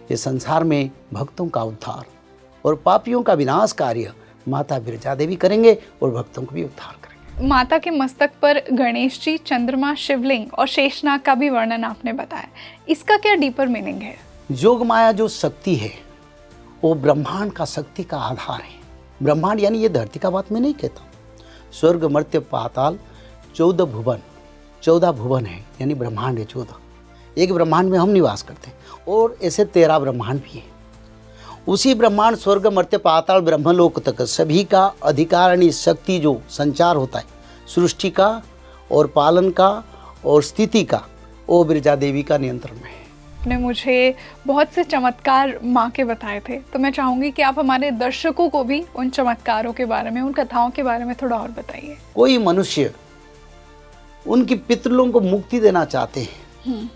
ये संसार में भक्तों का उद्धार और पापियों का विनाश कार्य माता बिरजा देवी करेंगे और भक्तों को भी उद्धार करेंगे। माता के मस्तक पर गणेश जी, चंद्रमा, शिवलिंग और शेषनाग का भी वर्णन आपने बताया। इसका क्या डीपर मीनिंग है? योग माया जो शक्ति है वो ब्रह्मांड का शक्ति का आधार है। ब्रह्मांड यानी ये धरती का बात मैं नहीं कहता। स्वर्ग, मर्त्य, पाताल 14 भुवन है, यानी ब्रह्मांड है 14। एक ब्रह्मांड में हम निवास करते हैं और ऐसे 13 ब्रह्मांड भी हैं। उसी ब्रह्मांड, स्वर्ग, मर्त्य, पाताल, ब्रह्मलोक तक सभी का अधिकारिणी शक्ति जो संचार होता है सृष्टि का और पालन का और स्थिति का, वो बिरजा देवी का नियंत्रण में है। आपने मुझे बहुत से चमत्कार माँ के बताए थे, तो मैं चाहूँगी कि आप हमारे दर्शकों को भी उन चमत्कारों के बारे में, उन कथाओं के बारे में थोड़ा और बताइए। कोई मनुष्य उनकी पितरों को मुक्ति देना चाहते हैं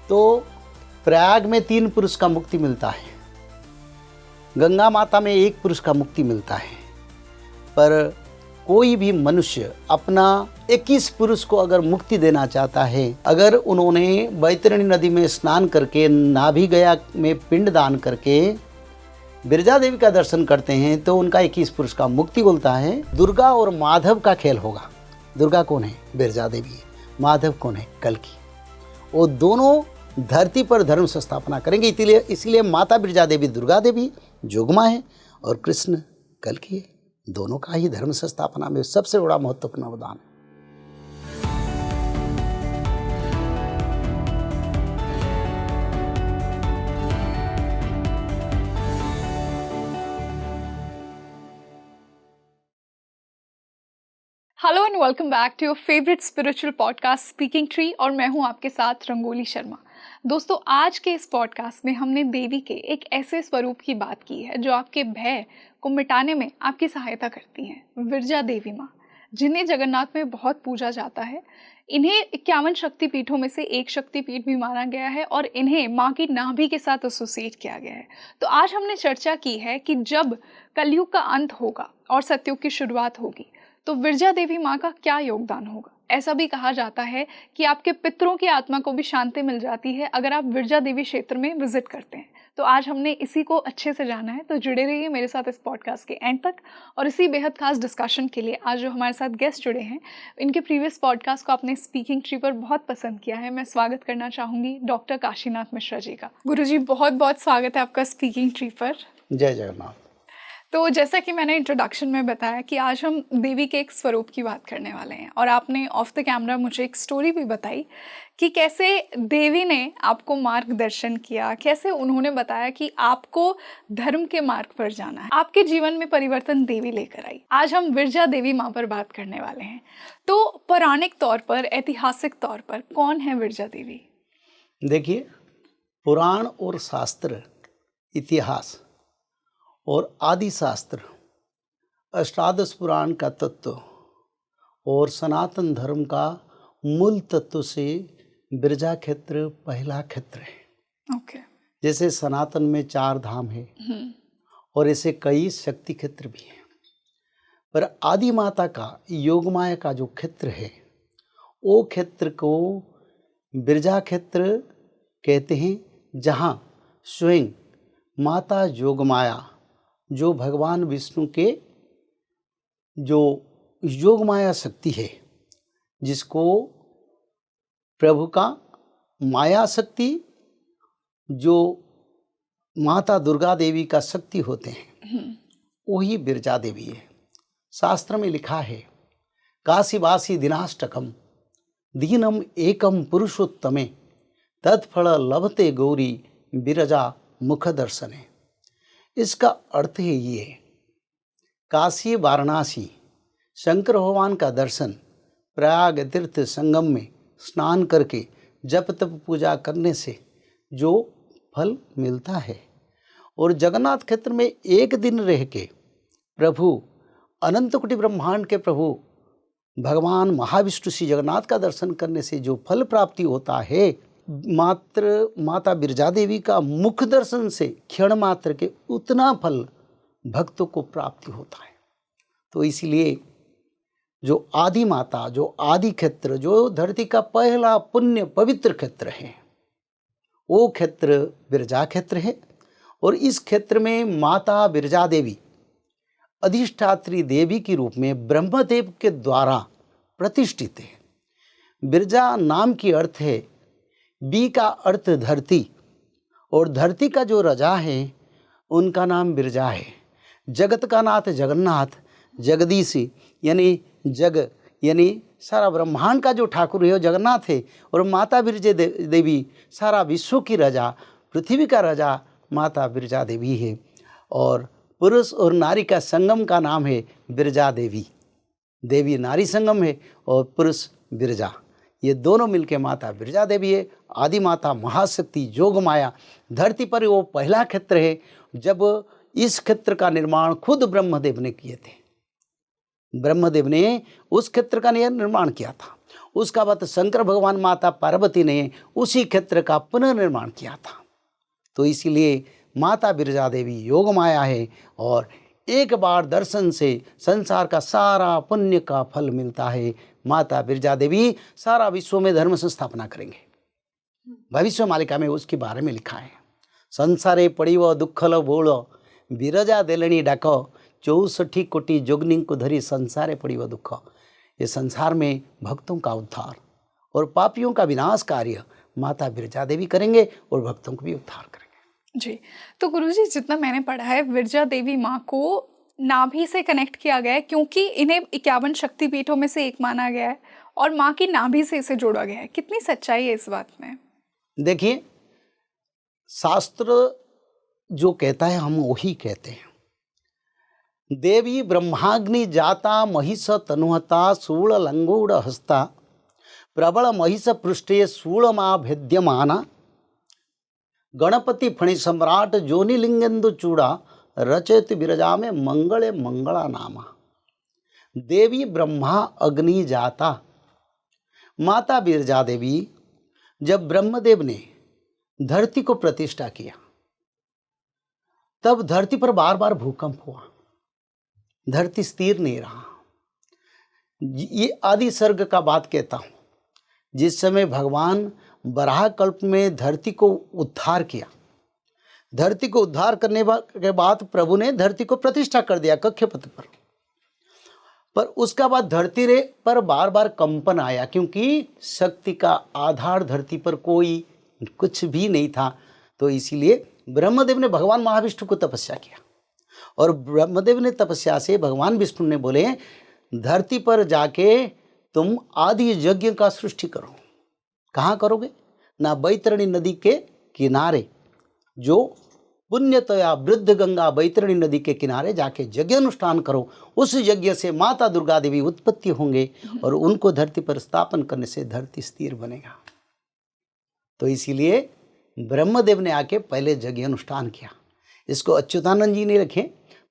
तो प्रयाग में 3 पुरुष का मुक्ति मिलता है, गंगा माता में 1 पुरुष का मुक्ति मिलता है। पर कोई भी मनुष्य अपना 21 पुरुष को अगर मुक्ति देना चाहता है, अगर उन्होंने बैतरणी नदी में स्नान करके, नाभि गया में पिंड दान करके बिरजा देवी का दर्शन करते हैं, तो उनका 21 पुरुष का मुक्ति बोलता है। दुर्गा और माधव का खेल होगा। दुर्गा कौन है? बिरजा देवी है। माधव कौन है? कल्की। वो दोनों धरती पर धर्म संस्थापना करेंगे। इसलिए माता बिरजा देवी दुर्गा देवी जोगमा है और कृष्ण कल्की है। दोनों का ही धर्म संस्थापना में सबसे बड़ा महत्वपूर्ण अवदान है। Hello and welcome back to your favourite spiritual podcast Speaking Tree, और मैं हूं आपके साथ रंगोली शर्मा। दोस्तों, आज के इस पॉडकास्ट में हमने देवी के एक ऐसे स्वरूप की बात की है जो आपके भय को मिटाने में आपकी सहायता करती हैं। विरजा देवी माँ, जिन्हें जगन्नाथ में बहुत पूजा जाता है। इन्हें 51 शक्तिपीठों में से एक शक्तिपीठ भी माना गया है और इन्हें माँ की नाभि के साथ एसोसिएट किया गया है। तो आज हमने चर्चा की है कि जब कलयुग का अंत होगा और सतयुग की शुरुआत होगी, तो विरजा देवी माँ का क्या योगदान होगा। ऐसा भी कहा जाता है कि आपके पितरों की आत्मा को भी शांति मिल जाती है अगर आप विरजा देवी क्षेत्र में विजिट करते हैं। तो आज हमने इसी को अच्छे से जाना है, तो जुड़े रहिए मेरे साथ इस पॉडकास्ट के एंड तक। और इसी बेहद खास डिस्कशन के लिए आज जो हमारे साथ गेस्ट जुड़े हैं, इनके प्रीवियस पॉडकास्ट को आपने स्पीकिंग ट्री पर बहुत पसंद किया है। मैं स्वागत करना चाहूँगी डॉक्टर काशीनाथ मिश्रा जी का। गुरुजी, बहुत बहुत स्वागत है आपका स्पीकिंग ट्री पर। जय जगन्नाथ। तो जैसा कि मैंने इंट्रोडक्शन में बताया कि आज हम देवी के एक स्वरूप की बात करने वाले हैं, और आपने ऑफ द कैमरा मुझे एक स्टोरी भी बताई कि कैसे देवी ने आपको मार्गदर्शन किया, कैसे उन्होंने बताया कि आपको धर्म के मार्ग पर जाना है। आपके जीवन में परिवर्तन देवी लेकर आई। आज हम विरजा देवी माँ पर बात करने वाले हैं। तो पौराणिक तौर पर, ऐतिहासिक तौर पर कौन है विरजा देवी? देखिए, पुराण और शास्त्र, इतिहास और आदि शास्त्र, अष्टादश पुराण का तत्व और सनातन धर्म का मूल तत्व से बिरजा क्षेत्र पहला क्षेत्र है। ओके। जैसे सनातन में 4 धाम है और ऐसे कई शक्ति क्षेत्र भी हैं, पर आदि माता का, योगमाया का जो क्षेत्र है, वो क्षेत्र को बिरजा क्षेत्र कहते हैं, जहाँ स्वयं माता योगमाया, जो भगवान विष्णु के जो योगमाया शक्ति है, जिसको प्रभु का माया शक्ति, जो माता दुर्गा देवी का शक्ति होते हैं, वही बिरजा देवी है। शास्त्र में लिखा है, काशीवासी दिनाष्टकम दीनम एकम पुरुषोत्तमे तत्फल लभते गौरी बिरजा मुख दर्शने। इसका अर्थ है ये, काशी वाराणसी शंकर भगवान का दर्शन, प्रयाग तीर्थ संगम में स्नान करके जप तप पूजा करने से जो फल मिलता है, और जगन्नाथ क्षेत्र में एक दिन रह के प्रभु अनंत कोटि ब्रह्मांड के प्रभु भगवान महाविष्णु श्री जगन्नाथ का दर्शन करने से जो फल प्राप्ति होता है, मात्र माता बिरजा देवी का मुख दर्शन से क्षण मात्र के उतना फल भक्तों को प्राप्ति होता है। तो इसलिए जो आदि माता, जो आदि क्षेत्र, जो धरती का पहला पुण्य पवित्र क्षेत्र है, वो क्षेत्र बिरजा क्षेत्र है। और इस क्षेत्र में माता बिरजा देवी अधिष्ठात्री देवी के रूप में ब्रह्मदेव के द्वारा प्रतिष्ठित है। बिरजा नाम की अर्थ है, बी का अर्थ धरती, और धरती का जो राजा है उनका नाम बिरजा है। जगत का नाथ जगन्नाथ, जगदीशी यानी जग यानी सारा ब्रह्मांड का जो ठाकुर है वो जगन्नाथ है। और माता बिरजा देवी सारा विश्व की राजा, पृथ्वी का राजा माता बिरजा देवी है। और पुरुष और नारी का संगम का नाम है बिरजा देवी। देवी नारी संगम है और पुरुष बिरजा, ये दोनों मिलके माता बिरजा देवी है। आदि माता महाशक्ति जोग माया। धरती पर वो पहला क्षेत्र है जब इस क्षेत्र का निर्माण खुद ब्रह्मदेव ने किए थे। ब्रह्मदेव ने उस क्षेत्र का निर्माण किया था। उसका बाद शंकर भगवान माता पार्वती ने उसी क्षेत्र का पुनर्निर्माण किया था। तो इसीलिए माता बिरजा देवी योग माया है और एक बार दर्शन से संसार का सारा पुण्य का फल मिलता है। माता बिरजा देवी सारा विश्व में धर्म संस्थापना करेंगे। भविष्य मालिका में उसके बारे में लिखा है, संसारे पड़िव दुखल बोल बिरजा देलणी डाक 64 कोटि जोगनी को धरी संसारे पड़िव दुख। ये संसार में भक्तों का उद्धार और पापियों का विनाश कार्य माता बिरजा देवी करेंगे और भक्तों को भी उद्धार करेंगे। जी, तो गुरुजी जितना मैंने पढ़ा है बिरजा देवी माँ को नाभि से कनेक्ट किया गया है, क्योंकि इन्हें 51 शक्तिपीठों में से एक माना गया है और माँ की नाभि से इसे जोड़ा गया है। कितनी सच्चाई है इस बात में? देखिए, शास्त्र जो कहता है हम वही कहते हैं। देवी ब्रह्माग्नि जाता महिष तनुहता शूल लंगूढ़ हस्ता प्रबल महिष पृष्ठे शूलमा भेद्यमाना गणपति फणि सम्राट जोनि लिंगेन्दु चूड़ा रचयति बिरजा में मंगले मंगला नामा। देवी ब्रह्मा अग्नि जाता, माता बिरजा देवी जब ब्रह्मदेव ने धरती को प्रतिष्ठा किया तब धरती पर बार बार भूकंप हुआ, धरती स्थिर नहीं रहा। ये आदि सर्ग का बात कहता हूँ। जिस समय भगवान बराह कल्प में धरती को उद्धार किया, धरती को उद्धार करने के बाद प्रभु ने धरती को प्रतिष्ठा कर दिया कक्षपथ पर उसका बाद धरती रे पर बार बार कंपन आया, क्योंकि शक्ति का आधार धरती पर कोई कुछ भी नहीं था। तो इसीलिए ब्रह्मदेव ने भगवान महाविष्णु को तपस्या किया और ब्रह्मदेव ने तपस्या से भगवान विष्णु ने बोले, धरती पर जाके तुम आदि यज्ञ का सृष्टि करो। कहाँ करोगे? ना बैतरणी नदी के किनारे, जो पुण्यतया वृद्ध गंगा बैतरणी नदी के किनारे जाके यज्ञ अनुष्ठान करो। उस यज्ञ से माता दुर्गा देवी उत्पत्ति होंगे और उनको धरती पर स्थापन करने से धरती स्थिर बनेगा। तो इसीलिए ब्रह्मदेव ने आके पहले यज्ञ अनुष्ठान किया। इसको अच्युतानंद जी ने लिखे,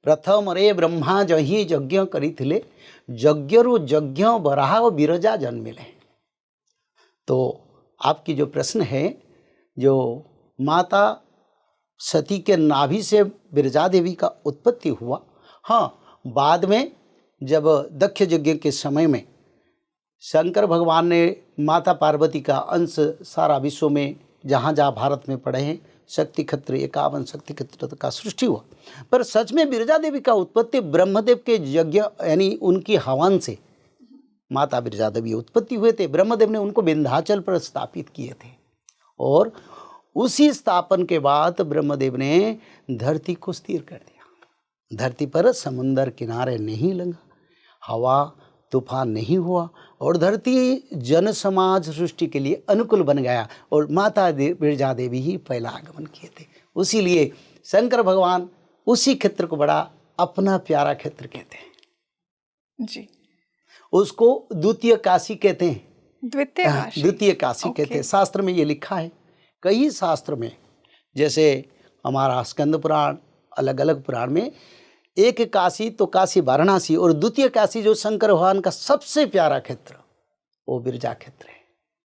प्रथम रे ब्रह्मा जही यज्ञ करी थिले यज्ञरु यज्ञ बराह बिरजा जन्मिले। तो आपकी जो प्रश्न है, जो माता सती के नाभि से बिरजा देवी का उत्पत्ति हुआ, हाँ, बाद में जब दक्ष यज्ञ के समय में शंकर भगवान ने माता पार्वती का अंश सारा विश्व में जहाँ जहाँ भारत में पड़े हैं शक्ति क्षेत्र 51 शक्ति क्षेत्र का सृष्टि हुआ। पर सच में बिरजा देवी का उत्पत्ति ब्रह्मदेव के यज्ञ यानी उनकी हवन से माता बिरजा देवी उत्पत्ति हुए थे। ब्रह्मदेव ने उनको विंध्याचल पर स्थापित किए थे और उसी स्थापन के बाद ब्रह्मदेव ने धरती को स्थिर कर दिया। धरती पर समुंदर किनारे नहीं लगा, हवा तूफान नहीं हुआ और धरती जन समाज सृष्टि के लिए अनुकूल बन गया और माता बिरजा देवी ही पहला आगमन किए थे। उसीलिए शंकर भगवान उसी क्षेत्र को बड़ा अपना प्यारा क्षेत्र कहते हैं जी। उसको द्वितीय काशी कहते हैं, द्वितीय काशी कहते हैं। शास्त्र में ये लिखा है, कई शास्त्र में, जैसे हमारा स्कंद पुराण, अलग अलग पुराण में एक काशी तो काशी वाराणसी और द्वितीय काशी जो शंकर भगवान का सबसे प्यारा क्षेत्र वो बिरजा क्षेत्र है।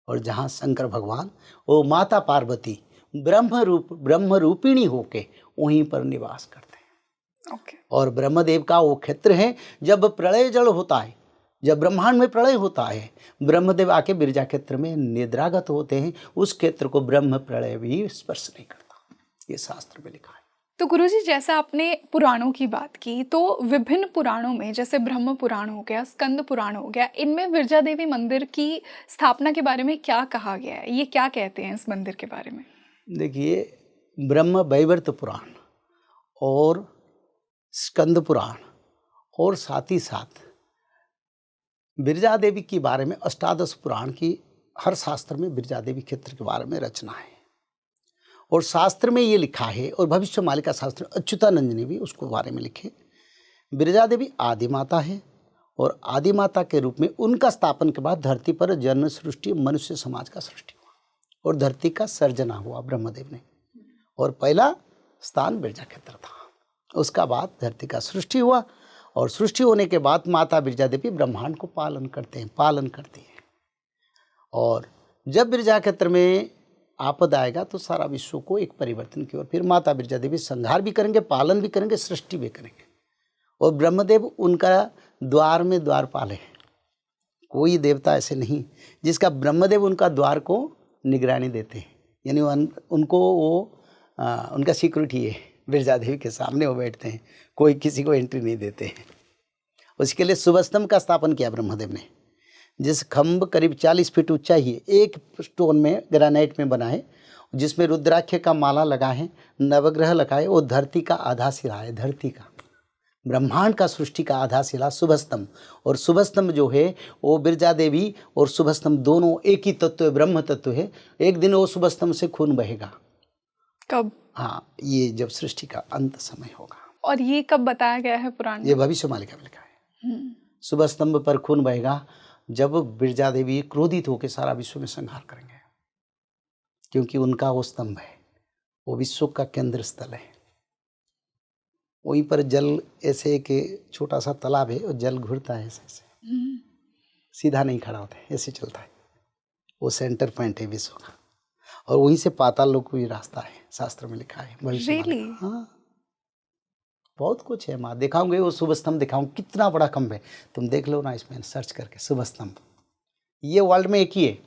और जहाँ शंकर भगवान वो माता पार्वती ब्रह्म रूपिणी होके वहीं पर निवास करते हैं। और ब्रह्मदेव का वो क्षेत्र है, जब प्रलय जल होता है, जब ब्रह्मांड में प्रलय होता है, ब्रह्मदेव आके बिरजा क्षेत्र में निद्रागत होते हैं, उस क्षेत्र को ब्रह्म प्रलय भी स्पर्श नहीं करता, ये शास्त्र में लिखा है। तो गुरुजी, जैसा आपने पुराणों की बात की, तो विभिन्न पुराणों में जैसे ब्रह्म पुराण हो गया, स्कंद पुराण हो गया, इनमें विरजा देवी मंदिर की स्थापना के बारे में क्या कहा गया है? ये क्या कहते हैं इस मंदिर के बारे में? देखिए, ब्रह्म वैवर्त पुराण और स्कंद पुराण और साथ ही साथ बिरजा देवी के बारे में अष्टादश पुराण की हर शास्त्र में बिरजा देवी क्षेत्र के बारे में रचना है। और शास्त्र में ये लिखा है, और भविष्य मालिका शास्त्र अच्युतानंद ने भी उसको बारे में लिखे, बिरजा देवी आदि माता है और आदि माता के रूप में उनका स्थापन के बाद धरती पर जन सृष्टि, मनुष्य समाज का सृष्टि हुआ और धरती का सर्जना हुआ ब्रह्मदेव ने, और पहला स्थान बिरजा क्षेत्र था। उसका बाद धरती का सृष्टि हुआ, और सृष्टि होने के बाद माता बिरजा देवी ब्रह्मांड को पालन करती हैं। और जब बिरजा क्षेत्र में आपद आएगा तो सारा विश्व को एक परिवर्तन की ओर फिर माता बिरजा देवी संहार भी करेंगे, पालन भी करेंगे, सृष्टि भी करेंगे। और ब्रह्मदेव उनका द्वार में द्वारपाल है। कोई देवता ऐसे नहीं जिसका ब्रह्मदेव उनका द्वार को निगरानी देते हैं, यानी उनको वो उनका सिक्योरिटी है। बिरजा देवी के सामने वो बैठते हैं, कोई किसी को एंट्री नहीं देते हैं। उसके लिए शुभ स्तंभ का स्थापन किया ब्रह्मदेव ने, जिस खम्भ करीब 40 फीट ऊंचा ही एक स्टोन में ग्रेनाइट में बना है, जिसमें रुद्राक्ष का माला लगा है, नवग्रह लगाए, वो धरती का आधा सिरा है, धरती का ब्रह्मांड का सृष्टि का आधा सिरा शुभ स्तंभ। और शुभ स्तंभ जो है वो बिरजा देवी और शुभ स्तंभ दोनों एक ही तत्व है, ब्रह्म तत्व है। एक दिन वो शुभ स्तंभ से खून बहेगा। कब? हाँ, ये जब सृष्टि का अंत समय होगा। और ये कब बताया गया है पुराण में? ये भविष्य मालिका में लिखा है। शुभ स्तंभ पर खून बहेगा जब बिरजा देवी क्रोधित होकर सारा विश्व में संहार करेंगे, क्योंकि उनका वो स्तंभ है, वो विश्व का केंद्र स्थल है। वहीं पर जल ऐसे एक छोटा सा तालाब है और जल घुरता है ऐसे सीधा नहीं खड़ा होता है, ऐसे चलता है। वो सेंटर पॉइंट है विश्व का, और वहीं से पाताल लोक को भी रास्ता है, शास्त्र में लिखा है। भविष्य हाँ, बहुत कुछ है माँ, दिखाऊंगे वो शुभ स्तंभ दिखाऊंगा, कितना बड़ा खम्भ है, तुम देख लो ना इसमें सर्च करके शुभ स्तंभ। ये वर्ल्ड में एक ही है,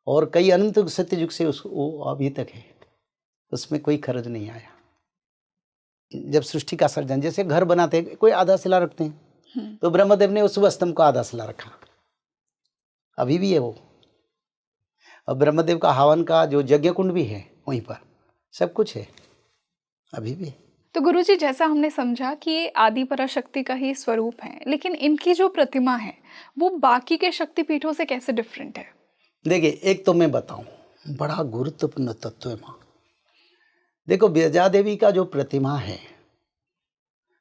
और कई अनंत सत्य युग से वो अभी तक है, उसमें कोई खर्च नहीं आया। जब सृष्टि का सर्जन, जैसे घर बनाते हैं, कोई आधा शिला रखते हैं, तो ब्रह्मदेव ने उस शुभ स्तंभ को आधा शिला रखा, अभी भी है वो। और ब्रह्मदेव का हवन का जो यज्ञ कुंड भी है वहीं पर, सब कुछ है, अभी भी है। तो गुरुजी, जैसा हमने समझा कि ये आदि पराशक्ति का ही स्वरूप है, लेकिन इनकी जो प्रतिमा है वो बाकी के शक्तिपीठों से कैसे डिफरेंट है? देखिए, एक तो मैं बताऊं, बड़ा गुरुत्वपूर्ण तत्व है माँ। देखो, बिरजा देवी का जो प्रतिमा है,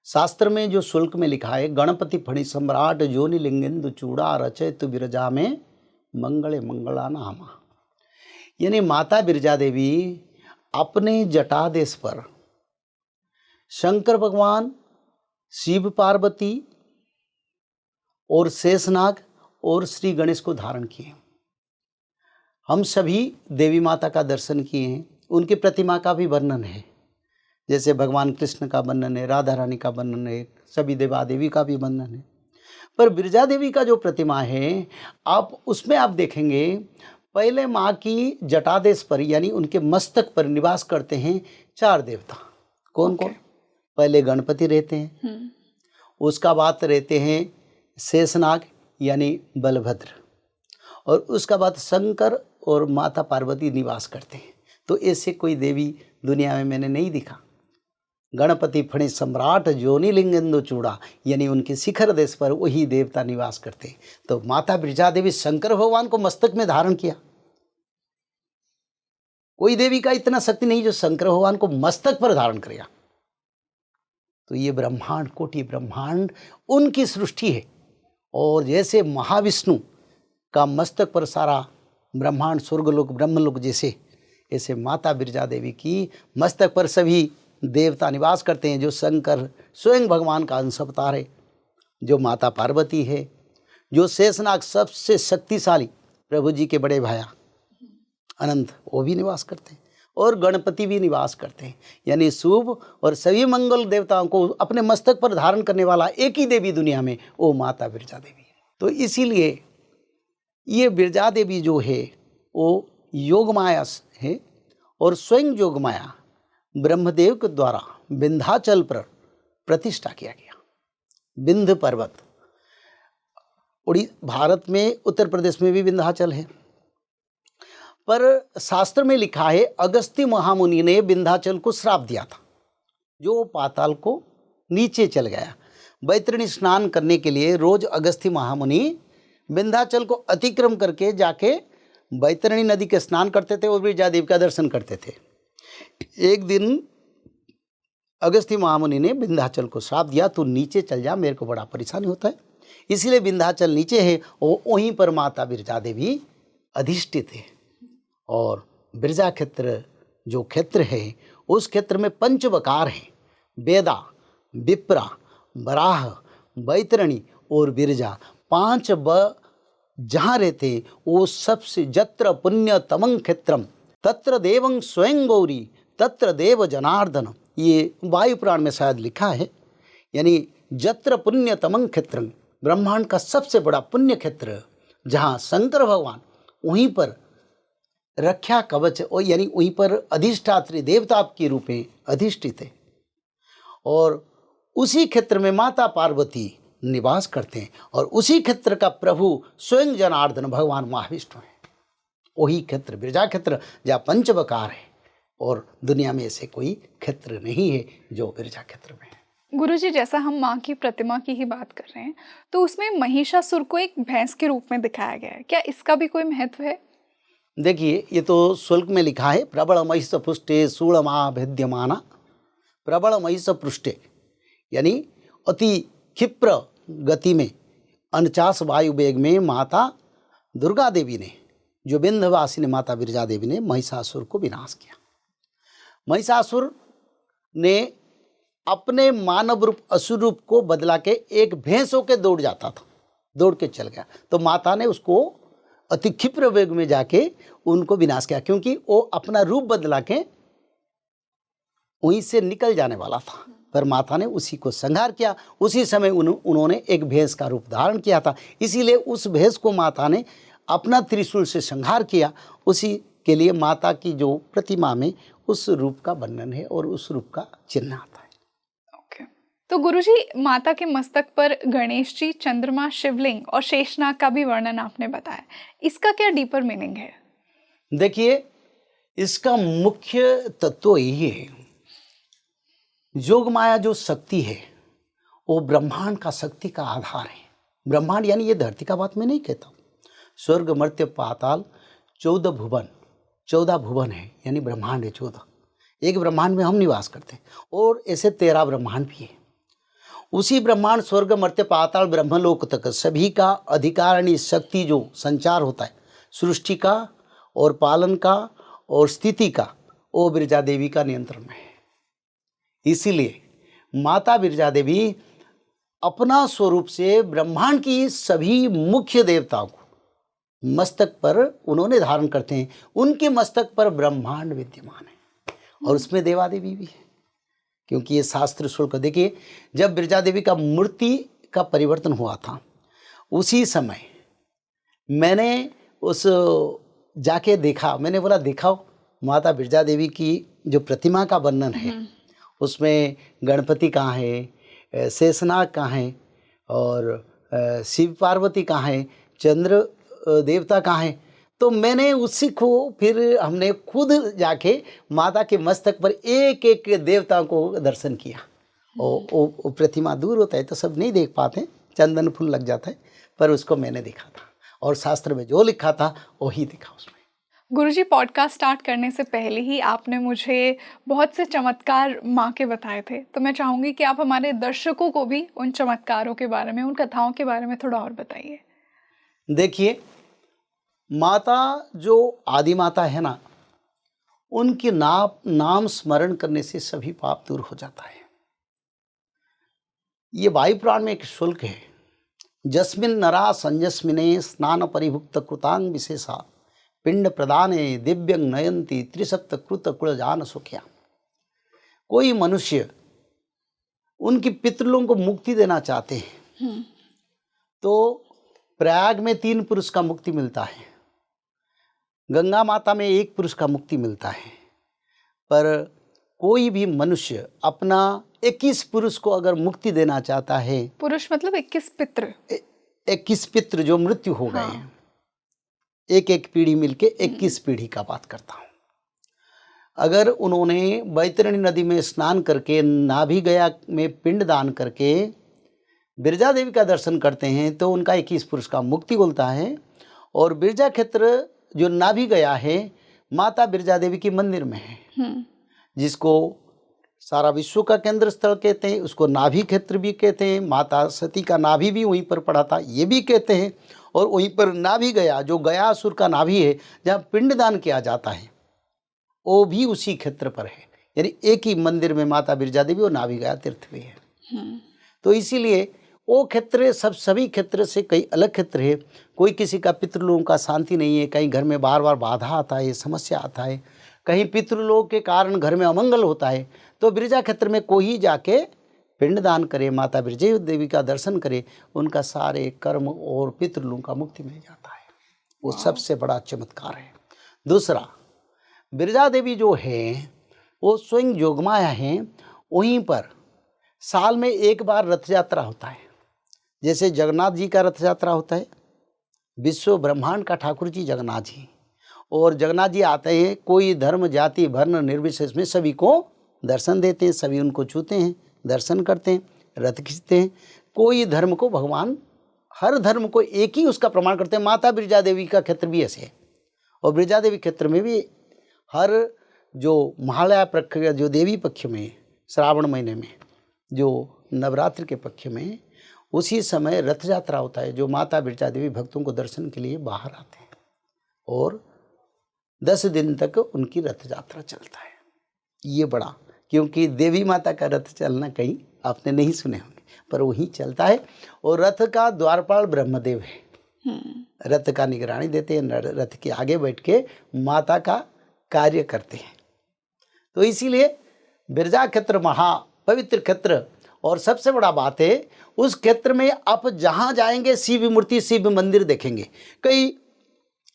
शास्त्र में जो शुल्क में लिखा है, गणपति फणि सम्राट जोनि लिंगेन्दु चूड़ा रचयतु बिरजा में मंगले मंगला नामा। यानी माता बिरजा देवी अपने जटादेश पर शंकर भगवान, शिव पार्वती और शेषनाग और श्री गणेश को धारण किए। हम सभी देवी माता का दर्शन किए हैं, उनकी प्रतिमा का भी वर्णन है, जैसे भगवान कृष्ण का वर्णन है, राधा रानी का वर्णन है, सभी देवा देवी का भी वर्णन है। पर बिरजा देवी का जो प्रतिमा है, आप उसमें आप देखेंगे, पहले माँ की जटादेश पर यानी उनके मस्तक पर निवास करते हैं 4 देवता। कौन कौन? पहले गणपति रहते हैं, उसका बाद रहते हैं शेषनाग यानी बलभद्र, और उसका बाद शंकर और माता पार्वती निवास करते हैं। तो ऐसे कोई देवी दुनिया में मैंने नहीं दिखा। गणपति फणि सम्राट जोनि लिंगेन्दु चूड़ा, यानी उनके शिखर देश पर वही देवता निवास करते हैं। तो माता बिरजा देवी शंकर भगवान को मस्तक में धारण किया। कोई देवी का इतना शक्ति नहीं जो शंकर भगवान को मस्तक पर धारण करेगा। तो ये ब्रह्मांड, कोटि ब्रह्मांड उनकी सृष्टि है। और जैसे महाविष्णु का मस्तक पर सारा ब्रह्मांड, स्वर्गलोक, ब्रह्मलोक जैसे, ऐसे माता बिरजा देवी की मस्तक पर सभी देवता निवास करते हैं, जो शंकर स्वयं भगवान का अंश अवतार है, जो माता पार्वती है, जो शेषनाग सबसे शक्तिशाली प्रभु जी के बड़े भाया अनंत, वो भी निवास करते हैं, और गणपति भी निवास करते हैं। यानी शुभ और सभी मंगल देवताओं को अपने मस्तक पर धारण करने वाला एक ही देवी दुनिया में, वो माता बिरजा देवी है। तो इसीलिए ये बिरजा देवी जो है वो योग माया है, और स्वयं योग माया ब्रह्मदेव के द्वारा विंध्याचल पर प्रतिष्ठा किया गया। विंध्य पर्वत भारत में उत्तर प्रदेश में भी विंध्याचल है, पर शास्त्र में लिखा है अगस्त्य महामुनि ने विंध्याचल को श्राप दिया था, जो पाताल को नीचे चल गया। बैतरणी स्नान करने के लिए रोज अगस्त्य महामुनि विंध्याचल को अतिक्रम करके जाके बैतरणी नदी के स्नान करते थे और बिरजा देवी का दर्शन करते थे। एक दिन अगस्त्य महामुनि ने विंध्याचल को श्राप दिया, तू नीचे चल जा, मेरे को बड़ा परेशानी होता है। इसीलिए विंध्याचल नीचे है और वहीं पर माता बिरजा देवी अधिष्ठित है। और बिरजा क्षेत्र जो क्षेत्र है उस क्षेत्र में पंचवकार हैं, वेदा, विप्रा, वराह, बैतरणी और बिरजा। 5 जहाँ रहते वो सबसे जत्र पुण्य तमं क्षेत्रम तत्र देवं स्वयं गौरी तत्र देव जनार्दन, ये वायु पुराण में शायद लिखा है। यानी जत्र पुण्य तमं क्षेत्रम, ब्रह्मांड का सबसे बड़ा पुण्य क्षेत्र जहाँ शंकर भगवान वहीं पर रक्षा कवच और यानी वहीं पर अधिष्ठात्री देवता के रूप में अधिष्ठित है। और उसी क्षेत्र में माता पार्वती निवास करते हैं और उसी क्षेत्र का प्रभु स्वयं जनार्दन भगवान महाविष्णु है। वही क्षेत्र बिरजा क्षेत्र जहाँ पंचवकार है और दुनिया में ऐसे कोई क्षेत्र नहीं है जो बिरजा क्षेत्र में है। गुरुजी, जैसा हम माँ की प्रतिमा की ही बात कर रहे हैं तो उसमें महिषासुर को एक भैंस के रूप में दिखाया गया है, क्या इसका भी कोई महत्व है? देखिए, ये तो शुल्क में लिखा है प्रबल महिष पृष्ठे शूलमा भेद्यमाना। प्रबल महिष पृष्ठे यानी अति क्षिप्र गति में 49 वायु वेग में माता दुर्गा देवी ने, जो विंध्यवासिनी माता बिरजा देवी ने महिषासुर को विनाश किया। महिषासुर ने अपने मानव रूप असुर रूप को बदला के एक भैंस होकर दौड़ जाता था, दौड़ के चल गया। तो माता ने उसको अति क्षिप्र वेग में जाके उनको विनाश किया, क्योंकि वो अपना रूप बदला के वहीं से निकल जाने वाला था। पर माता ने उसी को संहार किया। उसी समय उन्होंने एक भैंस का रूप धारण किया था, इसीलिए उस भैंस को माता ने अपना त्रिशूल से संहार किया। उसी के लिए माता की जो प्रतिमा में उस रूप का वर्णन है और उस रूप का चिन्ह आता है। ओके, तो गुरुजी, माता के मस्तक पर गणेश जी, चंद्रमा, शिवलिंग और शेषनाग का भी वर्णन आपने बताया, इसका क्या डीपर मीनिंग है? देखिए, इसका मुख्य तत्व यही है, योग माया जो शक्ति है वो ब्रह्मांड का शक्ति का आधार है। ब्रह्मांड यानी ये धरती का बात मैं नहीं कहता हूँ। स्वर्ग, मर्त्य, पाताल 14 भुवन, 14 भुवन है, यानी ब्रह्मांड है 14। एक ब्रह्मांड में हम निवास करते हैं और ऐसे 13 ब्रह्मांड भी है। उसी ब्रह्मांड, स्वर्ग, मर्त्य, पाताल, ब्रह्मलोक तक सभी का अधिकारिणी शक्ति जो संचार होता है सृष्टि का और पालन का और स्थिति का, वो बिरजा देवी का नियंत्रण में है। इसीलिए माता बिरजा देवी अपना स्वरूप से ब्रह्मांड की सभी मुख्य देवताओं को मस्तक पर उन्होंने धारण करते हैं। उनके मस्तक पर ब्रह्मांड विद्यमान है और उसमें देवा देवी भी है, क्योंकि ये शास्त्र शुल्क। देखिए, जब बिरजा देवी का मूर्ति का परिवर्तन हुआ था उसी समय मैंने उस जाके देखा, मैंने बोला दिखाओ माता बिरजा देवी की जो प्रतिमा का वर्णन है उसमें गणपति कहाँ है, शेषनाग कहाँ है और शिव पार्वती कहाँ है, चंद्र देवता कहाँ है। तो मैंने उसी को फिर हमने खुद जाके माता के मस्तक पर एक एक देवता को दर्शन किया। वो प्रतिमा दूर होता है तो सब नहीं देख पाते, चंदन फूल लग जाता है, पर उसको मैंने देखा था और शास्त्र में जो लिखा था वही दिखा उसमें। गुरुजी, पॉडकास्ट स्टार्ट करने से पहले ही आपने मुझे बहुत से चमत्कार माँ के बताए थे, तो मैं चाहूँगी कि आप हमारे दर्शकों को भी उन चमत्कारों के बारे में, उन कथाओं के बारे में थोड़ा और बताइए। देखिए, माता जो आदि माता है ना, उनके नाम स्मरण करने से सभी पाप दूर हो जाता है। ये वायु पुराण में एक श्लोक है, जस्मिन नरा संजस्मिने स्नान परिभुक्त कृतांग विशेषा पिंड प्रदाने दिव्यंग नयंती त्रिसप्त कृत कुल जान सुख्या। कोई मनुष्य उनकी पितरों को मुक्ति देना चाहते हैं तो प्रयाग में 3 पुरुष का मुक्ति मिलता है, गंगा माता में 1 पुरुष का मुक्ति मिलता है, पर कोई भी मनुष्य अपना 21 पुरुष को अगर मुक्ति देना चाहता है, पुरुष मतलब 21 पितृ, 21 पितृ जो मृत्यु हो गए हैं, एक एक पीढ़ी मिलके 21 पीढ़ी का बात करता हूँ। अगर उन्होंने बैतरणी नदी में स्नान करके, नाभि गया में पिंड दान करके बिरजा देवी का दर्शन करते हैं तो उनका 21 पुरुष का मुक्ति होता है। और बिरजा क्षेत्र जो नाभि गया है, माता बिरजा देवी की मंदिर में है, जिसको सारा विश्व का केंद्र स्थल कहते हैं, उसको नाभि क्षेत्र भी कहते हैं। माता सती का नाभि भी वहीं पर पड़ा था, ये भी कहते हैं। और वहीं पर नाभि गया, जो गयासुर का नाभि है, जहाँ पिंडदान किया जाता है, वो भी उसी क्षेत्र पर है। यानी एक ही मंदिर में माता बिरजा देवी और नाभि गया तीर्थ भी है। तो इसीलिए वो क्षेत्र सभी क्षेत्र से कई अलग क्षेत्र है। कोई किसी का पितृलोक का शांति नहीं है, कहीं घर में बार बार बाधा आता है, समस्या आता है, कहीं पितृलोक के कारण घर में अमंगल होता है, तो बिरजा क्षेत्र में कोई जाके पिंडदान करे, माता बिरजा देवी का दर्शन करे, उनका सारे कर्म और पितृलोक का मुक्ति मिल जाता है। वो सबसे बड़ा चमत्कार है। दूसरा, बिरजा देवी जो है वो स्वयं जोगमाया हैं। वहीं पर साल में एक बार रथ यात्रा होता है। जैसे जगन्नाथ जी का रथ यात्रा होता है, विश्व ब्रह्मांड का ठाकुर जी जगन्नाथ जी, और जगन्नाथ जी आते हैं, कोई धर्म जाति वर्ण निर्विशेष में सभी को दर्शन देते हैं, सभी उनको छूते हैं, दर्शन करते हैं, रथ खींचते हैं। कोई धर्म को भगवान, हर धर्म को एक ही उसका प्रमाण करते हैं। माता बिरजा देवी का क्षेत्र भी ऐसे है। और बिरजा देवी क्षेत्र में भी हर जो महालया प्रक्रिया, जो देवी पक्ष में श्रावण महीने में जो नवरात्रि के पक्ष में, उसी समय रथ यात्रा होता है, जो माता बिरजा देवी भक्तों को दर्शन के लिए बाहर आते हैं और 10 दिन तक उनकी रथ यात्रा चलता है। ये बड़ा, क्योंकि देवी माता का रथ चलना कहीं आपने नहीं सुने होंगे, पर वहीं चलता है। और रथ का द्वारपाल ब्रह्मदेव है, रथ का निगरानी देते हैं, रथ के आगे बैठ के माता का कार्य करते हैं। तो इसीलिए बिरजा क्षेत्र महा पवित्र क्षेत्र। और सबसे बड़ा बात है, उस क्षेत्र में आप जहाँ जाएंगे शिव मूर्ति, शिव मंदिर देखेंगे, कई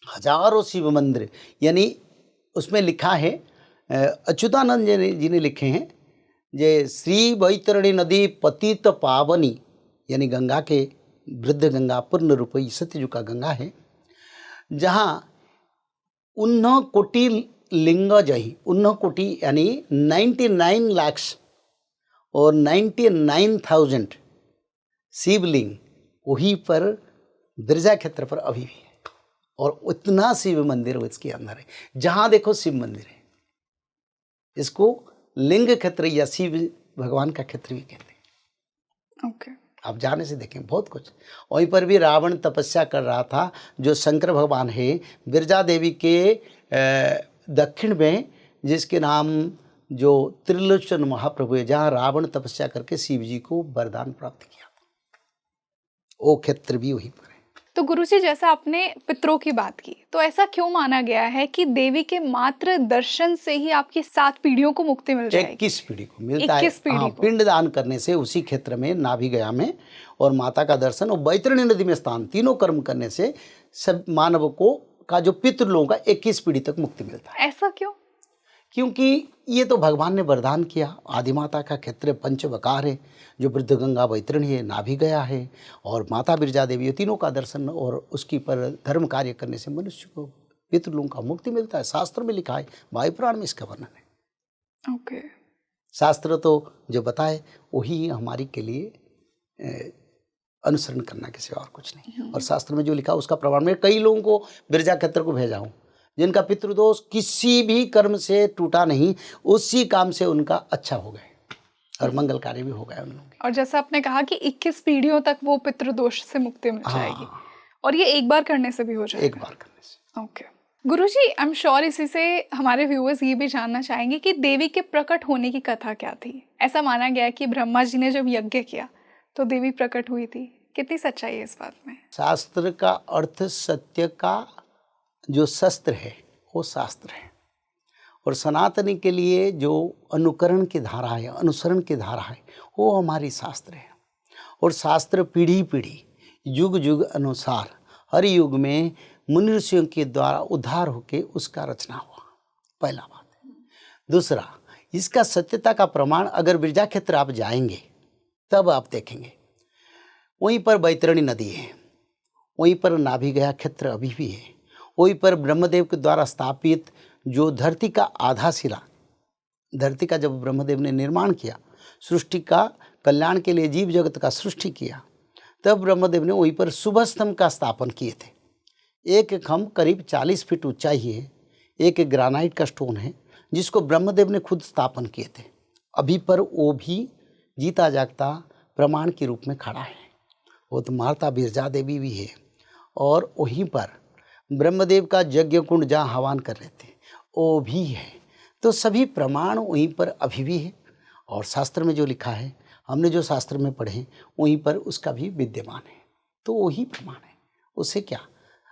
हजारों शिव मंदिर। यानी उसमें लिखा है, अच्युतानंद जी ने लिखे हैं, जे श्री बैतरणी नदी पतित पावनी, यानी गंगा के वृद्ध गंगा, पूर्ण रूपी सत्ययुग का गंगा है, जहाँ 19 कोटि लिंग जही, 19 कोटि यानी 99 लाख और 99,000 शिवलिंग वहीं पर बिरजा क्षेत्र पर अभी भी है। और उतना शिव मंदिर इसके अंदर है, जहाँ देखो शिव मंदिर है। इसको लिंग क्षेत्र या शिव भगवान का क्षेत्र भी कहते हैं। ओके। आप जाने से देखें बहुत कुछ। वहीं पर भी रावण तपस्या कर रहा था, जो शंकर भगवान है, बिरजा देवी के दक्षिण में, जिसके नाम जो त्रिलोचन महाप्रभु है, जहाँ रावण तपस्या करके शिव जी को वरदान प्राप्त किया, वो क्षेत्र भी वहीं पर है। तो गुरुजी, जैसा आपने पितरों की बात की, तो ऐसा क्यों माना गया है कि देवी के मात्र दर्शन से ही आपकी 7 पीढ़ियों को मुक्ति मिल जाएगी? 21 पीढ़ी को मिलता है। 21 पीढ़ी को पिंड दान करने से उसी क्षेत्र में, नाभि गया में, और माता का दर्शन और बैतरणी नदी में स्नान, तीनों कर्म करने से सब मानव को का जो पितृलोकों का 21 पीढ़ी तक मुक्ति मिलता है। ऐसा क्यों? क्योंकि ये तो भगवान ने वरदान किया। आदिमाता का क्षेत्र पंचवकार है, जो वृद्ध गंगा बैतरणी है, नाभि गया है, और माता बिरजा देवी, तीनों का दर्शन और उसकी पर धर्म कार्य करने से मनुष्य को पितृलोक का मुक्ति मिलता है। शास्त्र में लिखा है, वायुपुराण में इसका वर्णन है। ओके। शास्त्र तो जो बताए वही हमारी के लिए अनुसरण करना के सिवा और कुछ नहीं। और शास्त्र में जो लिखा उसका प्रमाण में कई लोगों को बिरजा क्षेत्र को भेजा हूँ, जिनका पितृदोष किसी भी कर्म से टूटा नहीं, उसी काम से उनका अच्छा हो गए और मंगल कार्य भी हो गया उन लोगों के। और जैसा आपने कहा कि 21 पीढ़ियों तक वो पितृदोष से मुक्ति मिल जाएगी, और ये एक बार करने से भी हो जाएगा? एक बार करने से। Okay Guruji, I am sure इसी से हमारे व्यूअर्स ये भी जानना चाहेंगे कि देवी के प्रकट होने की कथा क्या थी। ऐसा माना गया है कि ब्रह्मा जी ने जब यज्ञ किया तो देवी प्रकट हुई थी। कितनी सच्चाई है इस बात में? शास्त्र का अर्थ, सत्य का जो शस्त्र है वो शास्त्र है, और सनातनी के लिए जो अनुकरण की धारा है, अनुसरण की धारा है, वो हमारी शास्त्र है। और शास्त्र पीढ़ी पीढ़ी युग युग अनुसार हर युग में मुनि ऋषियों के द्वारा उद्धार होके उसका रचना हुआ, पहला बात है। दूसरा, इसका सत्यता का प्रमाण अगर बिरजा क्षेत्र आप जाएंगे तब आप देखेंगे, वहीं पर बैतरणी नदी है, वहीं पर नाभि गया क्षेत्र अभी भी है, वहीं पर ब्रह्मदेव के द्वारा स्थापित जो धरती का आधा सिरा, धरती का जब ब्रह्मदेव ने निर्माण किया, सृष्टि का कल्याण के लिए जीव जगत का सृष्टि किया, तब ब्रह्मदेव ने वहीं पर शुभ स्तंभ का स्थापन किए थे। एक खम्भ करीब 40 फीट ऊंचाई है, एक ग्रानाइट का स्टोन है जिसको ब्रह्मदेव ने खुद स्थापन किए थे। अभी पर वो भी जीता जागता प्रमाण के रूप में खड़ा है। वो तो माता बिरजा देवी भी है, और वहीं पर ब्रह्मदेव का यज्ञ कुंड जहाँ हवन कर रहे थे वो भी है। तो सभी प्रमाण वहीं पर अभी भी है, और शास्त्र में जो लिखा है, हमने जो शास्त्र में पढ़े वहीं पर उसका भी विद्यमान है। तो वही प्रमाण है, उससे क्या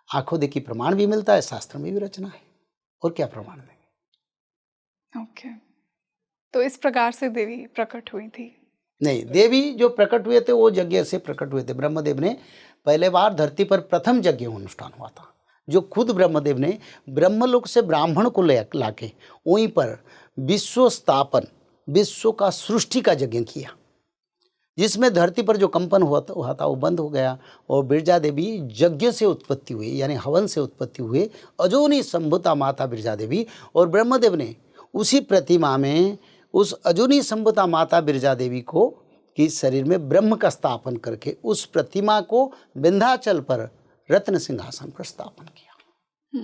आंखों देखी प्रमाण भी मिलता है, शास्त्र में भी रचना है, और क्या प्रमाण देंगे। ओके, तो इस प्रकार से देवी प्रकट हुई थी? नहीं, देवी जो प्रकट हुए थे वो यज्ञ से प्रकट हुए थे। ब्रह्मदेव ने पहले बार धरती पर प्रथम यज्ञ अनुष्ठान हुआ था, जो खुद ब्रह्मदेव ने ब्रह्मलोक से ब्राह्मण को लाके वहीं पर विश्व स्थापन, विश्व का सृष्टि का यज्ञ किया, जिसमें धरती पर जो कंपन हुआ था वो बंद हो गया, और बिरजा देवी यज्ञ से उत्पत्ति हुई, यानी हवन से उत्पत्ति हुए अजोनी संभुता माता बिरजा देवी। और ब्रह्मदेव ने उसी प्रतिमा में उस अजोनी संभुता माता बिरजा देवी को कि शरीर में ब्रह्म का स्थापन करके उस प्रतिमा को विंध्याचल पर रत्न सिंहासन पर स्थापन किया।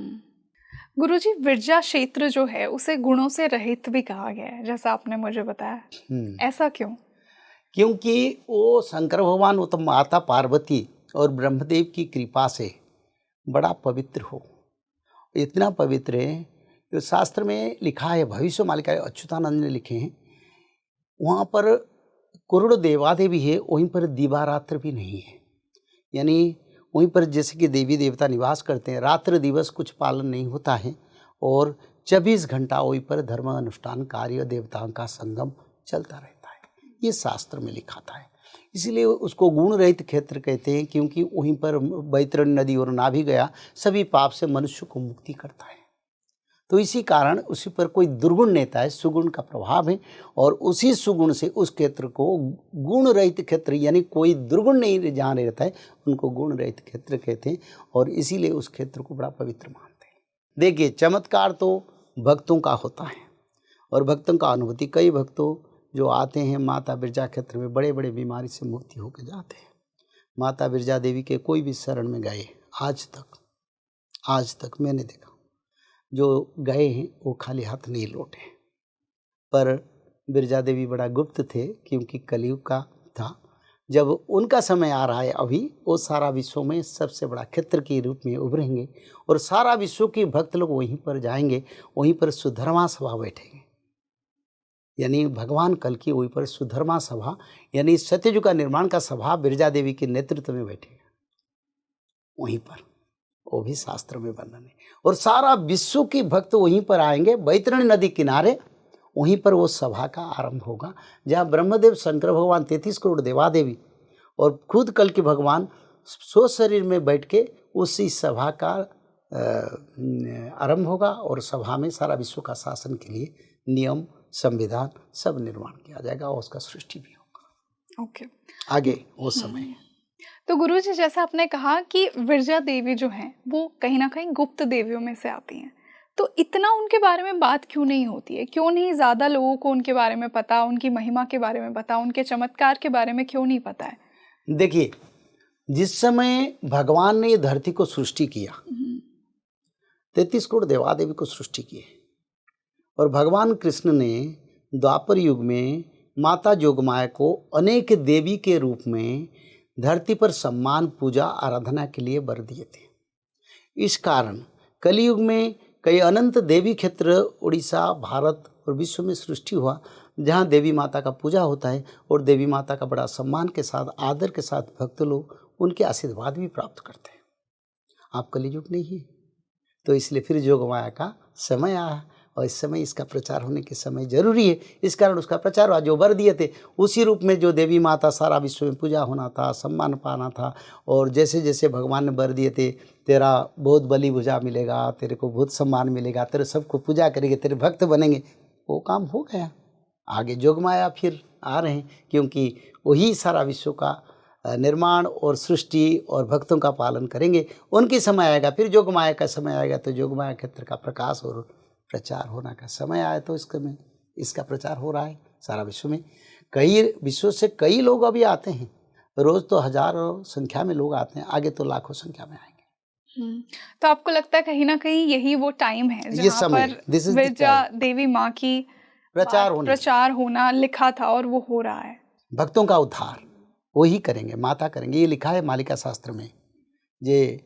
गुरुजी, विरजा क्षेत्र जो है उसे गुणों से रहित भी कहा गया है, जैसा आपने मुझे बताया। ऐसा क्यों? क्योंकि वो शंकर भगवान, वो तो माता पार्वती और ब्रह्मदेव की कृपा से बड़ा पवित्र हो, इतना पवित्र है जो शास्त्र में लिखा है, भविष्य मालिका अच्युतानंद ने लिखे हैं, वहाँ पर करोड़ देवादेवी है, वहीं पर दिवारात्र भी नहीं है। यानी वहीं पर जैसे कि देवी देवता निवास करते हैं, रात्र दिवस कुछ पालन नहीं होता है, और 24 घंटा वहीं पर धर्म अनुष्ठान कार्य देवताओं का संगम चलता रहता है। ये शास्त्र में लिखा था, इसीलिए उसको गुण रहित क्षेत्र कहते हैं, क्योंकि वहीं पर बैतरणी नदी और नाभि गया सभी पाप से मनुष्य को मुक्ति करता है। तो इसी कारण उसी पर कोई दुर्गुण नेता है, सुगुण का प्रभाव है, और उसी सुगुण से उस क्षेत्र को गुण रहित क्षेत्र, यानी कोई दुर्गुण नहीं जहाँ रहता है उनको गुण रहित क्षेत्र कहते हैं, और इसीलिए उस क्षेत्र को बड़ा पवित्र मानते हैं। देखिए, चमत्कार तो भक्तों का होता है, और भक्तों का अनुभूति, कई भक्तों जो आते हैं माता बिरजा क्षेत्र में बड़े बड़े बीमारी से मुक्ति होकर जाते हैं। माता बिरजा देवी के कोई भी शरण में गए, आज तक मैंने देखा जो गए हैं वो खाली हाथ नहीं लौटे। पर बिरजा देवी बड़ा गुप्त थे, क्योंकि कलयुग का था। जब उनका समय आ रहा है अभी, वो सारा विश्व में सबसे बड़ा क्षेत्र के रूप में उभरेंगे, और सारा विश्व के भक्त लोग वहीं पर जाएंगे, वहीं पर सुधर्मा सभा बैठेंगे। यानी भगवान कल की वहीं पर सुधर्मा सभा, यानी सत्ययुग का निर्माण का सभा बिरजा देवी के नेतृत्व में बैठेगा वहीं पर, वो भी शास्त्र में वर्णन है। और सारा विश्व के भक्त वहीं पर आएंगे, बैतरणी नदी किनारे, वहीं पर वो सभा का आरंभ होगा, जहाँ ब्रह्मदेव, शंकर भगवान, 33 करोड़ देवादेवी और खुद कल के भगवान स्व शरीर में बैठ के उसी सभा का आरंभ होगा, और सभा में सारा विश्व का शासन के लिए नियम, संविधान सब निर्माण किया जाएगा, और उसका सृष्टि भी होगा। ओके, आगे वो समय। तो गुरुजी, जैसा आपने कहा कि विरजा देवी जो हैं वो कहीं ना कहीं गुप्त देवियों में से आती हैं, तो इतना उनके बारे में बात क्यों नहीं होती है? क्यों नहीं ज़्यादा लोगों को उनके बारे में पता, उनकी महिमा के बारे में पता, उनके चमत्कार के बारे में क्यों नहीं पता है? देखिए, जिस समय भगवान ने ये धरती को सृष्टि किया, 33 करोड़ देवादेवी को सृष्टि की, और भगवान कृष्ण ने द्वापर युग में माता जोगमाया को अनेक देवी के रूप में धरती पर सम्मान, पूजा, आराधना के लिए वर दिए थे। इस कारण कलयुग में कई अनंत देवी क्षेत्र उड़ीसा, भारत और विश्व में सृष्टि हुआ, जहाँ देवी माता का पूजा होता है, और देवी माता का बड़ा सम्मान के साथ, आदर के साथ भक्त लोग उनके आशीर्वाद भी प्राप्त करते हैं। आप कलयुग नहीं है, तो इसलिए फिर जोगमाया का समय आया, और इस समय इसका प्रचार होने के समय जरूरी है, इस कारण उसका प्रचार हुआ। जो वर दिए थे उसी रूप में जो देवी माता सारा विश्व में पूजा होना था, सम्मान पाना था। और जैसे जैसे भगवान ने वर दिए थे, तेरा बहुत बलि भुजा मिलेगा, तेरे को बहुत सम्मान मिलेगा, तेरे सबको पूजा करेंगे, तेरे भक्त बनेंगे, वो काम हो गया। आगे जोगमाया फिर आ रहे हैं, क्योंकि वही सारा विश्व का निर्माण और सृष्टि और भक्तों का पालन करेंगे। उनकी समय आएगा, फिर जोगमाया का समय आएगा, तो जोगमाया क्षेत्र का प्रकाश और प्रचार होने का समय आया, तो इसका प्रचार हो रहा है सारा विश्व में। कई विश्व से कई लोग अभी आते हैं, रोज़ तो हजारों संख्या में लोग आते हैं, आगे तो लाखों संख्या में आएंगे। तो आपको लगता है कहीं ना कहीं यही वो टाइम है ये जहाँ समय, पर विरजा देवी माँ की प्रचार होना लिखा था और वो हो रहा है। भक्तों का उद्धार वही करेंगे, माता करेंगे। ये लिखा है मालिका शास्त्र में, ये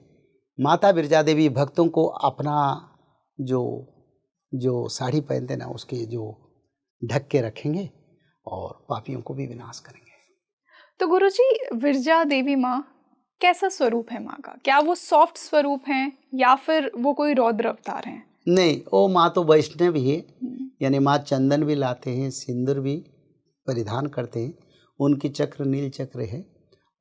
माता बिरजा देवी भक्तों को अपना जो साड़ी पहनते ना उसके जो ढक के रखेंगे और पापियों को भी विनाश करेंगे। तो गुरुजी, विरजा देवी माँ कैसा स्वरूप है माँ का? क्या वो सॉफ्ट स्वरूप हैं या फिर वो कोई रौद्र अवतार हैं? नहीं, वो माँ तो वैष्णव ही है, यानी माँ चंदन भी लाते हैं, सिंदूर भी परिधान करते हैं, उनकी चक्र नील चक्र है,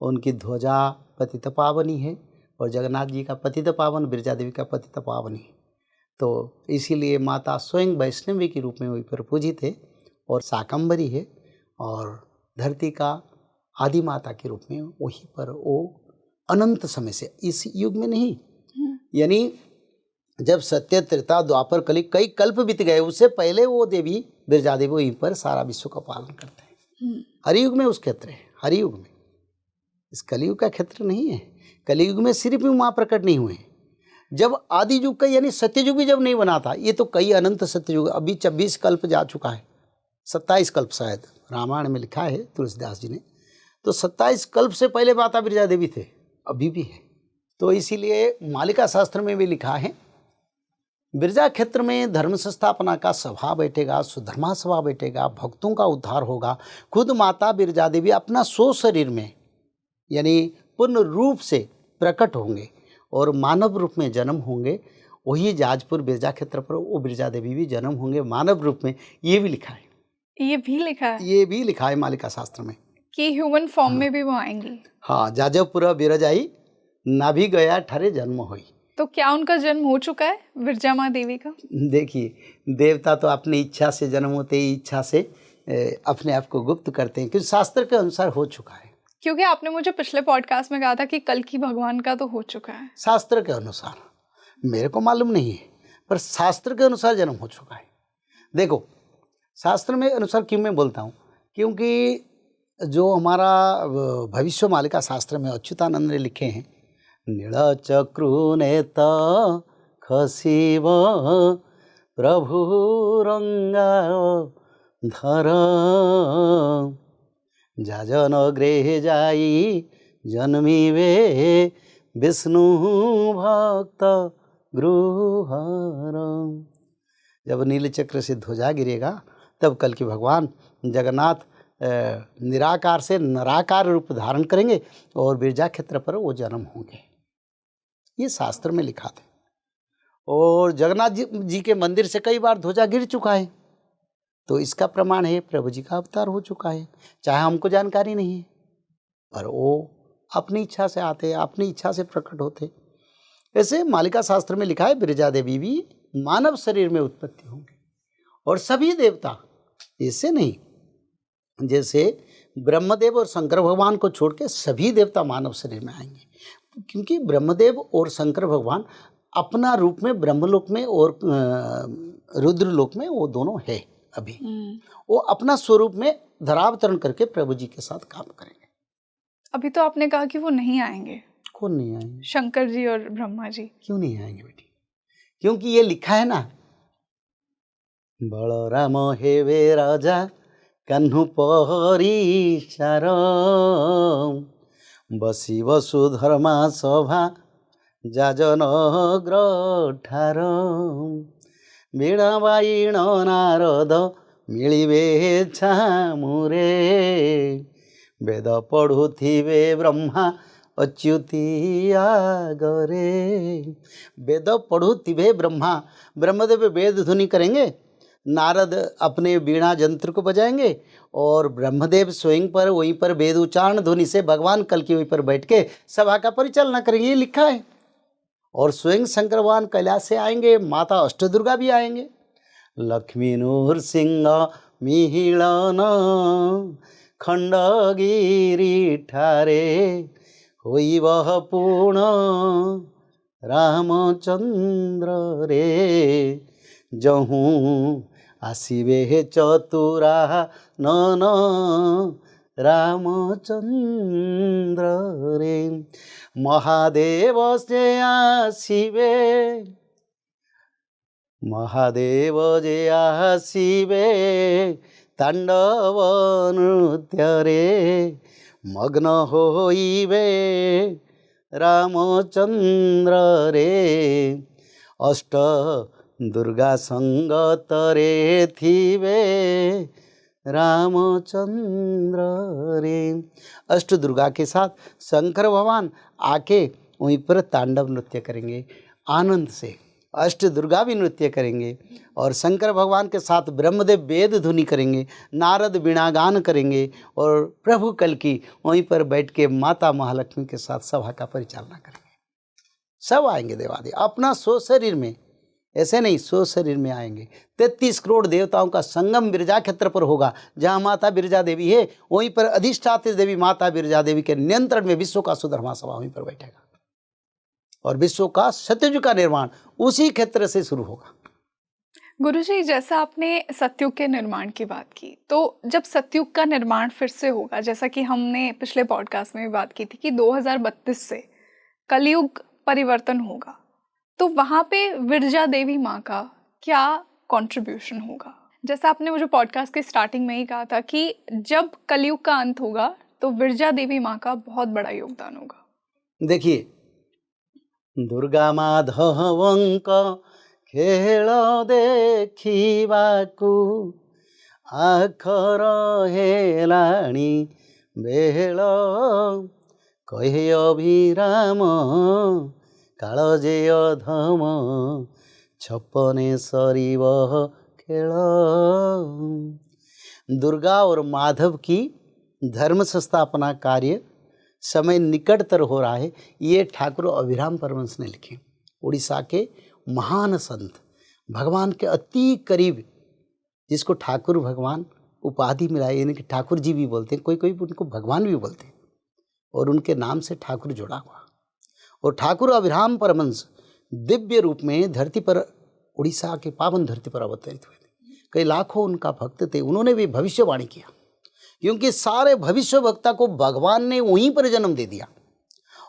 उनकी ध्वजा पतित पावनी है, और जगन्नाथ जी का पतित पावन, बिरजा देवी का पतित पावनी। तो इसीलिए माता स्वयं वैष्णवी के रूप में वहीं पर पूजित है और शाकंभरी है, और धरती का आदि माता के रूप में वहीं पर वो अनंत समय से, इस युग में नहीं, यानी जब सत्य त्रेता द्वापर कली कई कल्प बीत गए, उससे पहले वो देवी बिरजा देवी वहीं पर सारा विश्व का पालन करते हैं। हरियुग में उस क्षेत्र है, हरियुग में, इस कलयुग का क्षेत्र नहीं है। कलयुग में सिर्फ माँ प्रकट नहीं हुए, जब आदि युग का यानी सत्ययुग भी जब नहीं बना था, ये तो कई अनंत सत्ययुग, अभी 26 कल्प जा चुका है, 27 कल्प शायद रामायण में लिखा है तुलसीदास जी ने, तो 27 कल्प से पहले माता बिरजा देवी थे, अभी भी है। तो इसीलिए मालिका शास्त्र में भी लिखा है, बिरजा क्षेत्र में धर्म संस्थापना का सभा बैठेगा, सुधर्मा सभा बैठेगा, भक्तों का उद्धार होगा। खुद माता बिरजा देवी अपना सो शरीर में यानी पूर्ण रूप से प्रकट होंगे और मानव रूप में जन्म होंगे। वही जाजपुर बिरजा क्षेत्र पर वो बिरजा देवी भी जन्म होंगे मानव रूप में। ये भी लिखा है, ये भी लिखा है मालिका शास्त्र में कि ह्यूमन फॉर्म में भी वो आएंगी। हाँ, जाजपुर बिरजाई ना भी गया ठरे जन्म होई। तो क्या उनका जन्म हो चुका है विरजा माँ देवी का? देखिए, देवता तो अपनी इच्छा से जन्म होते ही इच्छा से अपने आप को गुप्त करते हैं, क्योंकि शास्त्र के अनुसार हो चुका है। क्योंकि आपने मुझे पिछले पॉडकास्ट में कहा था कि कल की भगवान का तो हो चुका है। शास्त्र के अनुसार मेरे को मालूम नहीं है, पर शास्त्र के अनुसार जन्म हो चुका है। देखो, शास्त्र में अनुसार क्यों मैं बोलता हूँ, क्योंकि जो हमारा भविष्य मालिका शास्त्र में अच्युतानंद ने लिखे हैं, नीलचक्रु नेत खसिव प्रभु रंगा धर जाजन गृह जाई जन्मिवे विष्णु भक्त गृहर। जब नीलचक्र से ध्वजा गिरेगा तब कल की भगवान जगन्नाथ निराकार से निराकार रूप धारण करेंगे और बिरजा क्षेत्र पर वो जन्म होंगे। ये शास्त्र में लिखा था। और जगन्नाथ जी के मंदिर से कई बार ध्वजा गिर चुका है, तो इसका प्रमाण है प्रभु जी का अवतार हो चुका है। चाहे हमको जानकारी नहीं है, पर वो अपनी इच्छा से आते, अपनी इच्छा से प्रकट होते। ऐसे मालिका शास्त्र में लिखा है बिरजा देवी भी मानव शरीर में उत्पत्ति होंगे, और सभी देवता, ऐसे नहीं जैसे ब्रह्मदेव और शंकर भगवान को छोड़ के सभी देवता मानव शरीर में आएंगे, क्योंकि ब्रह्मदेव और शंकर भगवान अपना रूप में ब्रह्मलोक में और रुद्रलोक में वो दोनों है। अभी वो अपना स्वरूप में धरावतरण करके प्रभु जी के साथ काम करेंगे। अभी तो आपने कहा कि वो नहीं आएंगे। कौन नहीं आएंगे? शंकर जी और ब्रह्मा जी। क्यों नहीं आएंगे बेटी? क्योंकि ये लिखा है ना, बलराम हेवे राजा कान्हु परिचार बसी वसुधर्मा सभा जाजन ग्रठार वीणा बाईण नारद मिलिबे छामुरे वेद पढ़ुथिबे ब्रह्मा अच्युतिया गरे। वेद पढ़ुतिभे ब्रह्मा, ब्रह्मदेव वेद ध्वनि करेंगे, नारद अपने वीणा यंत्र को बजाएंगे और ब्रह्मदेव स्वयं पर वहीं पर वेद उच्चारण ध्वनि से भगवान कल की वहीं पर बैठ के सभा का परिचालना करेंगे, ये लिखा है। और स्वयं शंकर भगवान कैलाश से आएंगे, माता अष्टदुर्गा भी आएंगे। लक्ष्मी नृसिंह मिहिलन खंडगिरी ठारे होइब पूर्ण रामचंद्र रे। जहूँ आसिबे चतुरा नन रामचंद्र रे। महादेव से आसिबे, महादेव जे आसिबे तांडव नृत्य रे। मग्न होइबे रामचंद्र रे। अष्ट दुर्गा संगतरे थिबे रामचंद्र रे। अष्ट दुर्गा के साथ शंकर भगवान आके वहीं पर तांडव नृत्य करेंगे आनंद से। अष्ट दुर्गा भी नृत्य करेंगे और शंकर भगवान के साथ ब्रह्मदेव वेद ध्वनि करेंगे, नारद वीणागान करेंगे और प्रभु कल की वहीं पर बैठ के माता महालक्ष्मी के साथ सभा का परिचालना करेंगे। सब आएंगे देवादेव अपना सो शरीर में, ऐसे नहीं सो शरीर में आएंगे। 33 करोड़ देवताओं का संगम बिरजा क्षेत्र पर होगा। जहाँ माता बिरजा देवी है वहीं पर अधिष्ठात्री देवी माता बिरजा देवी के नियंत्रण में विश्व का सुधर्मा सभा वहीं पर बैठेगा और विश्व का सत्ययुग का निर्माण उसी क्षेत्र से शुरू होगा। गुरुजी, जैसा आपने सतयुग के निर्माण की बात की, तो जब सतयुग का निर्माण फिर से होगा, जैसा कि हमने पिछले पॉडकास्ट में भी बात की थी कि 2032 से कलयुग परिवर्तन होगा, तो वहाँ पे विरजा देवी माँ का क्या कंट्रीब्यूशन होगा? जैसा आपने मुझे पॉडकास्ट के स्टार्टिंग में ही कहा था कि जब कलयुग का अंत होगा तो विरजा देवी माँ का बहुत बड़ा योगदान होगा। देखिए, दुर्गा माधवंक खेल देखिबाकू आखर हेलाणी बेल कहे अभिराम कालजे अधम छपने सरीब खेल। दुर्गा और माधव की धर्म संस्थापना कार्य समय निकटतर हो रहा है, ये ठाकुर अभिराम परमहंस ने लिखे। उड़ीसा के महान संत, भगवान के अति करीब, जिसको ठाकुर भगवान उपाधि मिला है, यानी कि ठाकुर जी भी बोलते हैं, कोई कोई उनको भगवान भी बोलते हैं और उनके नाम से ठाकुर जुड़ा हुआ। और ठाकुर अभिराम परमहंस दिव्य रूप में धरती पर, उड़ीसा के पावन धरती पर अवतरित हुए थे। कई लाखों उनका भक्त थे। उन्होंने भी भविष्यवाणी किया, क्योंकि सारे भविष्य वक्ता को भगवान ने वहीं पर जन्म दे दिया।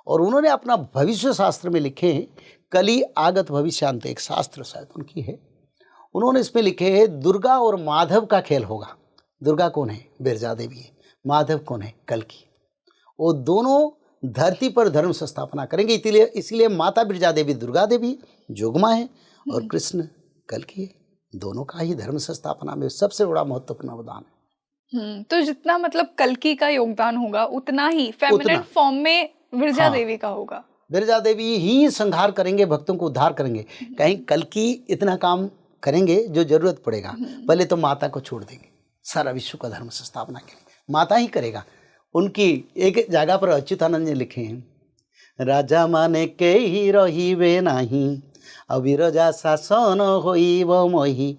और उन्होंने अपना भविष्य शास्त्र में लिखे हैं, कली आगत भविष्यांत, एक शास्त्र शायद उनकी है, उन्होंने इसमें लिखे हैं दुर्गा और माधव का खेल होगा। दुर्गा कौन है? बिरजा देवी है। माधव कौन है? कल्कि। वो दोनों धरती पर धर्म संस्थापना करेंगे। इसीलिए माता बिरजा देवी दुर्गा देवी जोगमा है और कृष्ण कल्कि है। दोनों का ही धर्म संस्थापना में सबसे बड़ा महत्वपूर्ण अवदान है। तो जितना मतलब कल्कि का योगदान होगा उतना ही फेमिनिन फॉर्म में विरजा देवी का होगा। बिरजा देवी ही संहार करेंगे, भक्तों को उद्धार करेंगे। कहीं कल्कि इतना काम करेंगे जो जरूरत पड़ेगा, पहले तो माता को छोड़ देंगे सारा विश्व का धर्म संस्थापना के लिए, माता ही करेगा। उनकी एक जगह पर अच्युतानंद जी लिखे हैं, राजा माने के ही रहिबे नहीं अविरजा शासन होइब मोहि।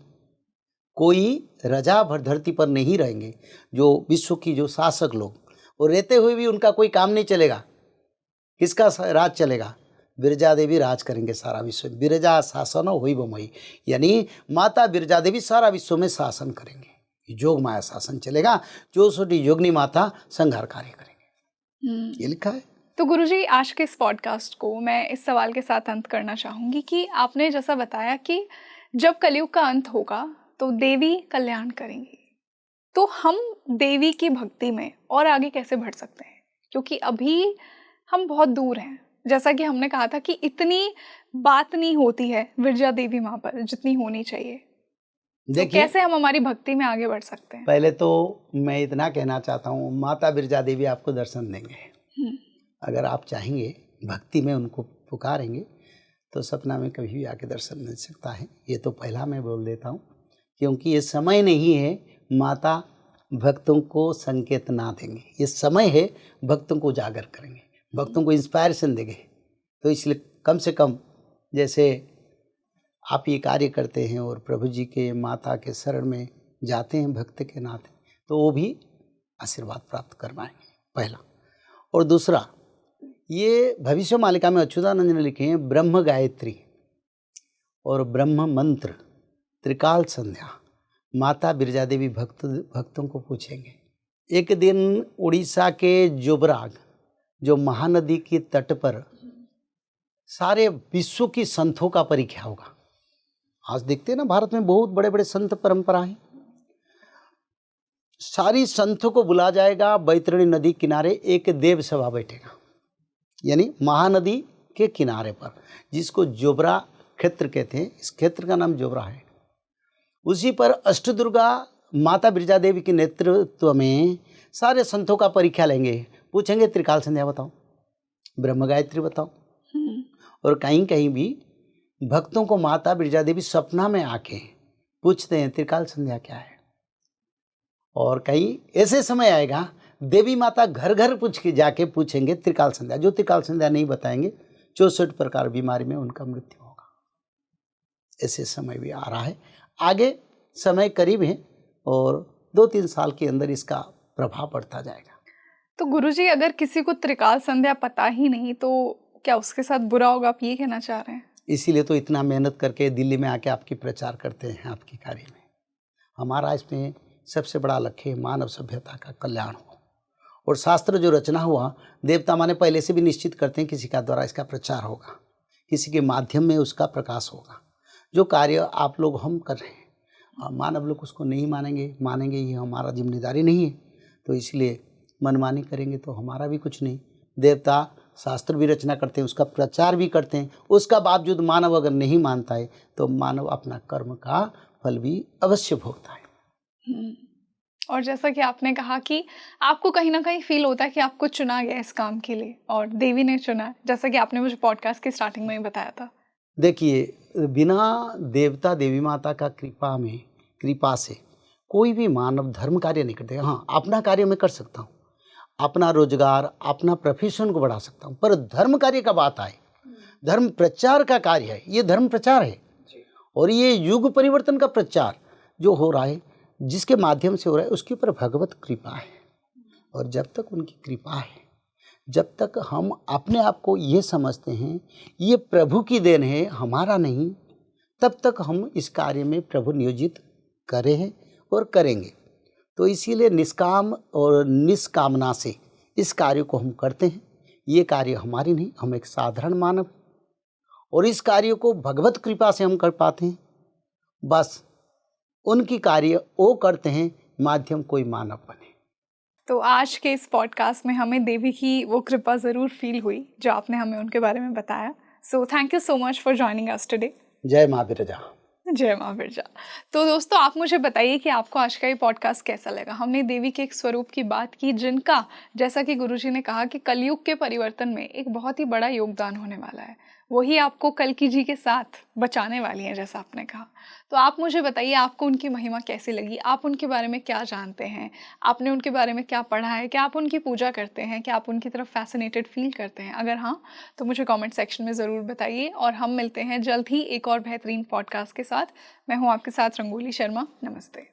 कोई रजा भर धरती पर नहीं रहेंगे, जो विश्व की जो शासक लोग, वो रहते हुए भी उनका कोई काम नहीं चलेगा। किसका राज चलेगा? बिरजा देवी राज करेंगे सारा विश्व। बिरजा शासन होइब मोहि, यानी माता बिरजा देवी सारा विश्व में शासन करेंगे। जोग माया शासन चलेगा, 64 योगिनी माता संहार कार्य करेंगे, ये लिखा है। तो गुरुजी, आज के इस पॉडकास्ट को मैं इस सवाल के साथ अंत करना चाहूँगी कि आपने जैसा बताया कि जब कलयुग का अंत होगा तो देवी कल्याण करेंगी, तो हम देवी की भक्ति में और आगे कैसे बढ़ सकते हैं? क्योंकि अभी हम बहुत दूर हैं। जैसा कि हमने कहा था कि इतनी बात नहीं होती है विरजा देवी माँ पर जितनी होनी चाहिए। तो कैसे हम हमारी भक्ति में आगे बढ़ सकते हैं? पहले तो मैं इतना कहना चाहता हूँ, माता बिरजा देवी आपको दर्शन देंगे। अगर आप चाहेंगे भक्ति में उनको पुकारेंगे तो सपना में कभी भी आके दर्शन मिल सकता है। ये तो पहला मैं बोल देता हूँ, क्योंकि ये समय नहीं है माता भक्तों को संकेत ना देंगे, ये समय है भक्तों को उजागर करेंगे, भक्तों को इंस्पायरेशन देंगे। तो इसलिए कम से कम जैसे आप ये कार्य करते हैं और प्रभु जी के माता के शरण में जाते हैं भक्त के नाते, तो वो भी आशीर्वाद प्राप्त कर पाएंगे, पहला। और दूसरा, ये भविष्य मालिका में अच्युतानंद ने लिखे हैं ब्रह्म गायत्री और ब्रह्म मंत्र त्रिकाल संध्या माता बिरजा देवी भक्तों को पूछेंगे। एक दिन उड़ीसा के जोबराग, जो महानदी के तट पर सारे विश्व की संतों का परीक्षा होगा। आज देखते हैं ना, भारत में बहुत बड़े बड़े संत परंपरा हैं। सारी संतों को बुला जाएगा, बैतरणी नदी किनारे एक देव सभा बैठेगा, यानी महानदी के किनारे पर, जिसको जोबरा क्षेत्र कहते हैं। इस क्षेत्र का नाम जोबरा है। उसी पर अष्टदुर्गा माता बिरजा देवी के नेतृत्व में सारे संतों का परीक्षा लेंगे, पूछेंगे त्रिकाल संध्या बताओ, ब्रह्म गायत्री बताओ। और कहीं कहीं भी भक्तों को माता बिरजा देवी सपना में आके पूछते हैं त्रिकाल संध्या क्या है। और कहीं ऐसे समय आएगा देवी माता घर घर पूछ के जाके पूछेंगे त्रिकाल संध्या। जो त्रिकाल संध्या नहीं बताएंगे 64 प्रकार बीमारी में उनका मृत्यु होगा। ऐसे समय भी आ रहा है, आगे समय करीब है और 2-3 साल के अंदर इसका प्रभाव पड़ता जाएगा। तो गुरुजी, अगर किसी को त्रिकाल संध्या पता ही नहीं तो क्या उसके साथ बुरा होगा, आप ये कहना चाह रहे हैं? इसीलिए तो इतना मेहनत करके दिल्ली में आके आपकी प्रचार करते हैं, आपके कार्य में। हमारा इसमें सबसे बड़ा लक्ष्य है मानव सभ्यता का कल्याण हो। और शास्त्र जो रचना हुआ, देवता माने पहले से भी निश्चित करते हैं किसी का द्वारा इसका प्रचार होगा, किसी के माध्यम में उसका प्रकाश होगा। जो कार्य आप लोग हम कर रहे हैं, मानव लोग उसको नहीं मानेंगे ये हमारा जिम्मेदारी नहीं है। तो इसलिए मनमानी करेंगे तो हमारा भी कुछ नहीं। देवता शास्त्र भी रचना करते हैं, उसका प्रचार भी करते हैं, उसका बावजूद मानव अगर नहीं मानता है तो मानव अपना कर्म का फल भी अवश्य भोगता है। और जैसा कि आपने कहा कि आपको कहीं ना कहीं फील होता है कि आपको चुना गया इस काम के लिए और देवी ने चुना, जैसा कि आपने मुझे पॉडकास्ट के स्टार्टिंग में ही बताया था। देखिए, बिना देवता देवी माता का कृपा से कोई भी मानव धर्म कार्य नहीं करते। हाँ, अपना कार्य मैं कर सकता हूँ, अपना रोजगार, अपना प्रोफेशन को बढ़ा सकता हूँ, पर धर्म कार्य का बात आए, धर्म प्रचार का कार्य है, ये धर्म प्रचार है। और ये युग परिवर्तन का प्रचार जो हो रहा है, जिसके माध्यम से हो रहा है, उसके ऊपर भगवत कृपा है। और जब तक उनकी कृपा है, जब तक हम अपने आप को ये समझते हैं ये प्रभु की देन है, हमारा नहीं, तब तक हम इस कार्य में प्रभु नियोजित करे हैं और करेंगे। तो इसीलिए निष्काम और निष्कामना से इस कार्य को हम करते हैं। ये कार्य हमारी नहीं, हम एक साधारण मानव, और इस कार्य को भगवत कृपा से हम कर पाते हैं। बस उनकी कार्य वो करते हैं, माध्यम कोई मानव बने। तो आज के इस पॉडकास्ट में हमें देवी की वो कृपा ज़रूर फील हुई जो आपने हमें उनके बारे में बताया। So thank you so much for joining us today. जय माँ बिरजा। जय माँ बिरजा। तो दोस्तों, आप मुझे बताइए कि आपको आज का ये पॉडकास्ट कैसा लगा। हमने देवी के एक स्वरूप की बात की, जिनका, जैसा कि गुरुजी ने कहा, कि कलयुग के परिवर्तन में एक बहुत ही बड़ा योगदान होने वाला है। वही आपको कल्कि जी के साथ बचाने वाली हैं, जैसा आपने कहा। तो आप मुझे बताइए, आपको उनकी महिमा कैसी लगी, आप उनके बारे में क्या जानते हैं, आपने उनके बारे में क्या पढ़ा है, क्या आप उनकी पूजा करते हैं, क्या आप उनकी तरफ फैसिनेटेड फील करते हैं? अगर हाँ, तो मुझे कमेंट सेक्शन में ज़रूर बताइए। और हम मिलते हैं जल्द ही एक और बेहतरीन पॉडकास्ट के साथ। मैं हूँ आपके साथ रंगोली शर्मा। नमस्ते।